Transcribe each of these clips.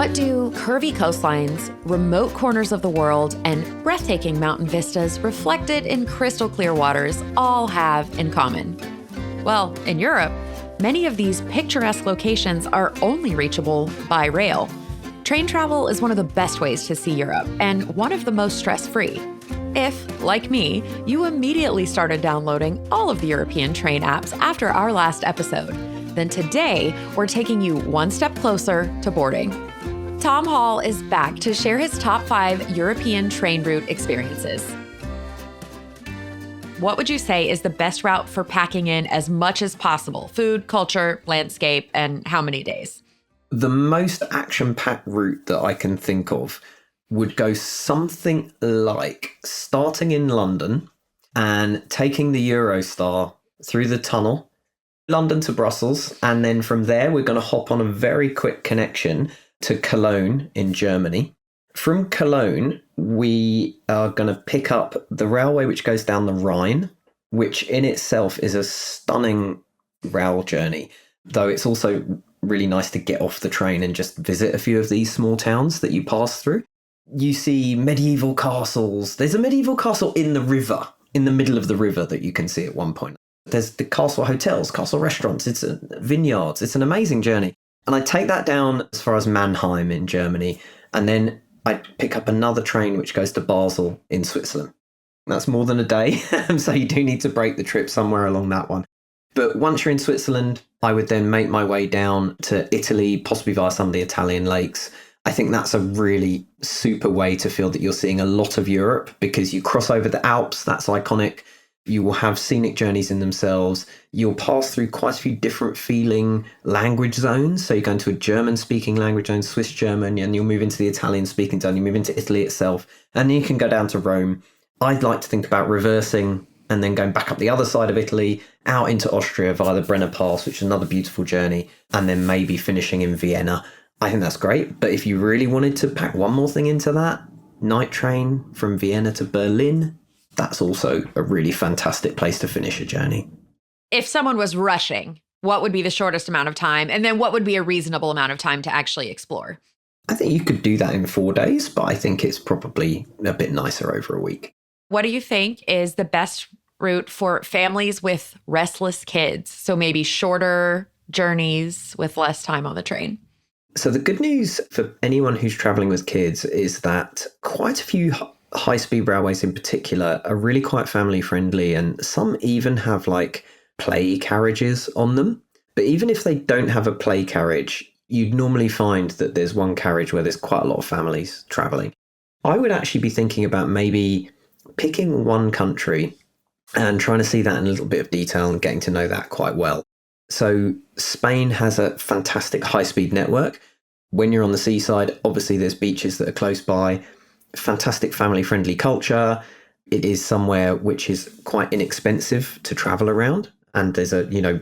What do curvy coastlines, remote corners of the world, and breathtaking mountain vistas reflected in crystal clear waters all have in common? Well, in Europe, many of these picturesque locations are only reachable by rail. Train travel is one of the best ways to see Europe, and one of the most stress-free. If, like me, you immediately started downloading all of the European train apps after our last episode, then today we're taking you one step closer to boarding. Tom Hall is back to share his top 5 European train route experiences. What would you say is the best route for packing in as much as possible? Food, culture, landscape, and how many days? The most action-packed route that I can think of would go something like starting in London and taking the Eurostar through the tunnel, London to Brussels, and then from there we're going to hop on a very quick connection to Cologne in Germany. From Cologne, we are going to pick up the railway which goes down the Rhine, which in itself is a stunning rail journey, though it's also really nice to get off the train and just visit a few of these small towns that you pass through. You see medieval castles. There's a medieval castle in the river, in the middle of the river that you can see at one point. There's the castle hotels, castle restaurants, it's vineyards. It's an amazing journey. And I take that down as far as Mannheim in Germany, and then I pick up another train which goes to Basel in Switzerland. That's more than a day, so you do need to break the trip somewhere along that one. But once you're in Switzerland, I would then make my way down to Italy, possibly via some of the Italian lakes. I think that's a really super way to feel that you're seeing a lot of Europe, because you cross over the Alps, that's iconic. You will have scenic journeys in themselves. You'll pass through quite a few different feeling language zones. So you go into a German-speaking language zone, Swiss German, and you'll move into the Italian-speaking zone. You move into Italy itself, and then you can go down to Rome. I'd like to think about reversing and then going back up the other side of Italy, out into Austria via the Brenner Pass, which is another beautiful journey, and then maybe finishing in Vienna. I think that's great. But if you really wanted to pack one more thing into that, night train from Vienna to Berlin, that's also a really fantastic place to finish a journey. If someone was rushing, what would be the shortest amount of time? And then what would be a reasonable amount of time to actually explore? I think you could do that in 4 days, but I think it's probably a bit nicer over a week. What do you think is the best route for families with restless kids? So maybe shorter journeys with less time on the train. So the good news for anyone who's traveling with kids is that quite a few high-speed railways in particular are really quite family friendly, and some even have like play carriages on them. But even if they don't have a play carriage, you'd normally find that there's one carriage where there's quite a lot of families traveling. I would actually be thinking about maybe picking one country and trying to see that in a little bit of detail and getting to know that quite well. So Spain has a fantastic high-speed network. When you're on the seaside, obviously there's beaches that are close by. Fantastic family-friendly culture. It is somewhere which is quite inexpensive to travel around, and there's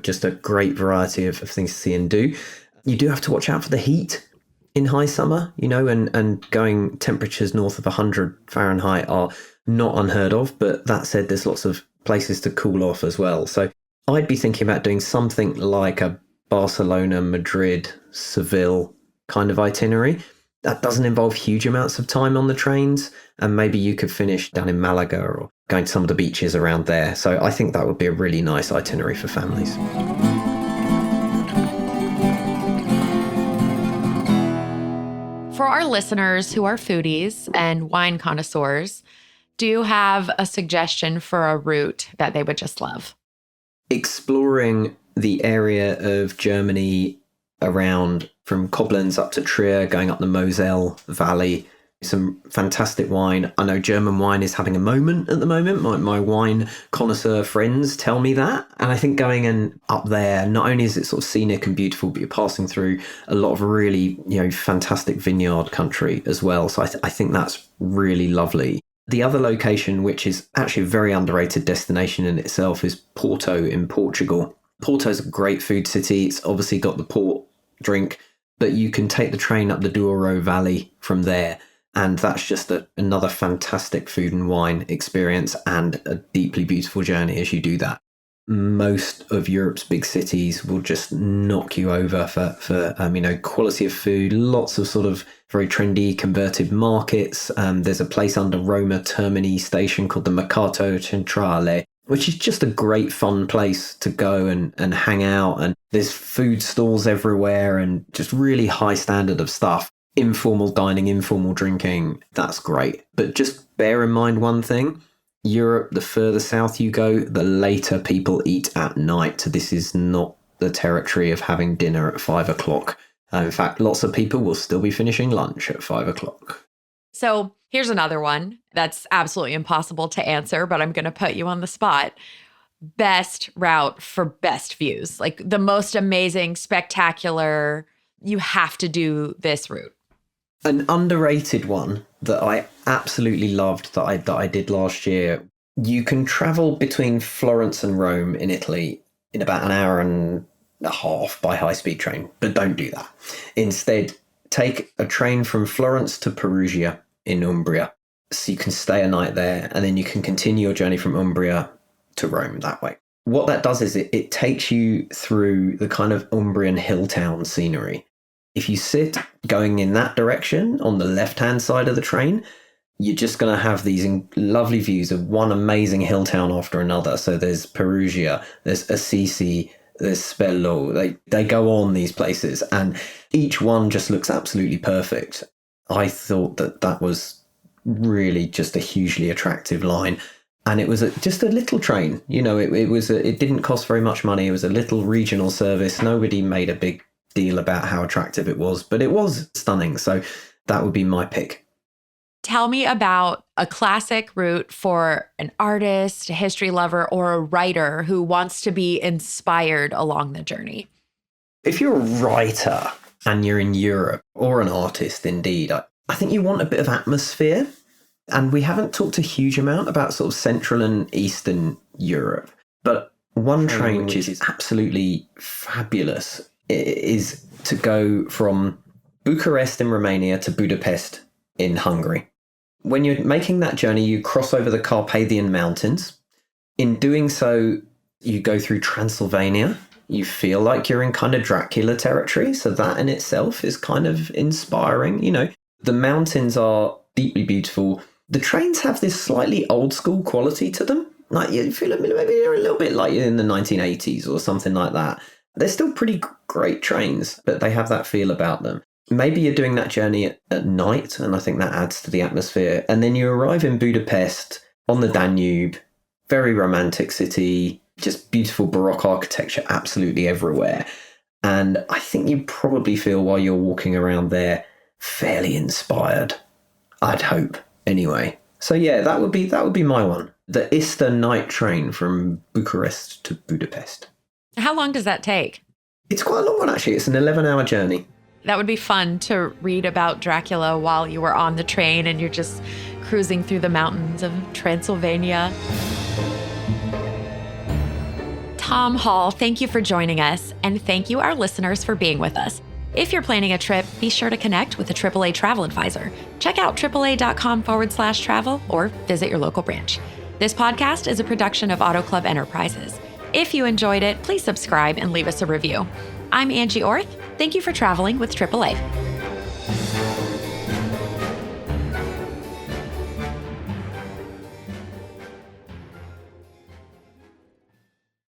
just a great variety of things to see and do. You do have to watch out for the heat in high summer, and going temperatures north of 100 Fahrenheit are not unheard of. But that said, there's lots of places to cool off as well. So I'd be thinking about doing something like a Barcelona, Madrid, Seville kind of itinerary. That doesn't involve huge amounts of time on the trains, and maybe you could finish down in Malaga or going to some of the beaches around there. So I think that would be a really nice itinerary for families. For our listeners who are foodies and wine connoisseurs, do you have a suggestion for a route that they would just love? Exploring the area of Germany around from Koblenz up to Trier, going up the Moselle Valley. Some fantastic wine. I know German wine is having a moment at the moment. My wine connoisseur friends tell me that. And I think going in up there, not only is it sort of scenic and beautiful, but you're passing through a lot of really, fantastic vineyard country as well. So I think that's really lovely. The other location, which is actually a very underrated destination in itself, is Porto in Portugal. Porto's a great food city. It's obviously got the port drink, but you can take the train up the Douro Valley from there. And that's just another fantastic food and wine experience, and a deeply beautiful journey as you do that. most of Europe's big cities will just knock you over for quality of food. Lots of sort of very trendy converted markets. There's a place under Roma Termini station called the Mercato Centrale, which is just a great fun place to go and hang out. And there's food stalls everywhere and just really high standard of stuff. Informal dining, informal drinking, that's great. But just bear in mind one thing. Europe, the further south you go, the later people eat at night. This is not the territory of having dinner at 5 o'clock. In fact, lots of people will still be finishing lunch at 5 o'clock. So here's another one that's absolutely impossible to answer, but I'm going to put you on the spot. Best route for best views, like the most amazing, spectacular, you have to do this route. An underrated one that I absolutely loved that I did last year. You can travel between Florence and Rome in Italy in about an hour and a half by high-speed train, but don't do that. Instead, take a train from Florence to Perugia in Umbria, so you can stay a night there, and then you can continue your journey from Umbria to Rome that way. What that does is it takes you through the kind of Umbrian hill town scenery. If you sit going in that direction on the left-hand side of the train, you're just going to have these lovely views of one amazing hill town after another. So there's Perugia, there's Assisi, there's Spello. They go on these places, and each one just looks absolutely perfect. I thought that was really just a hugely attractive line. And it was just a little train. It didn't cost very much money. It was a little regional service. Nobody made a big deal about how attractive it was, but it was stunning. So that would be my pick. Tell me about a classic route for an artist, a history lover, or a writer who wants to be inspired along the journey. If you're a writer and you're in Europe, or an artist indeed, I think you want a bit of atmosphere. And we haven't talked a huge amount about sort of Central and Eastern Europe, but one train which is absolutely fabulous is to go from Bucharest in Romania to Budapest in Hungary. When you're making that journey, you cross over the Carpathian Mountains. In doing so, you go through Transylvania. You feel like you're in kind of Dracula territory, so that in itself is kind of inspiring. The mountains are deeply beautiful. The trains have this slightly old school quality to them. Like you feel maybe they're a little bit like in the 1980s or something like that. They're still pretty great trains, but they have that feel about them. Maybe you're doing that journey at night, and I think that adds to the atmosphere. And then you arrive in Budapest on the Danube, very romantic city, just beautiful Baroque architecture absolutely everywhere. And I think you probably feel while you're walking around there fairly inspired. I'd hope, anyway. So yeah, that would be my one. The Ista night train from Bucharest to Budapest. How long does that take? It's quite a long one, actually. It's an 11-hour journey. That would be fun to read about Dracula while you were on the train and you're just cruising through the mountains of Transylvania. Tom Hall, thank you for joining us, and thank you, our listeners, for being with us. If you're planning a trip, be sure to connect with a AAA travel advisor. Check out AAA.com/travel or visit your local branch. This podcast is a production of Auto Club Enterprises. If you enjoyed it, please subscribe and leave us a review. I'm Angie Orth. Thank you for traveling with AAA.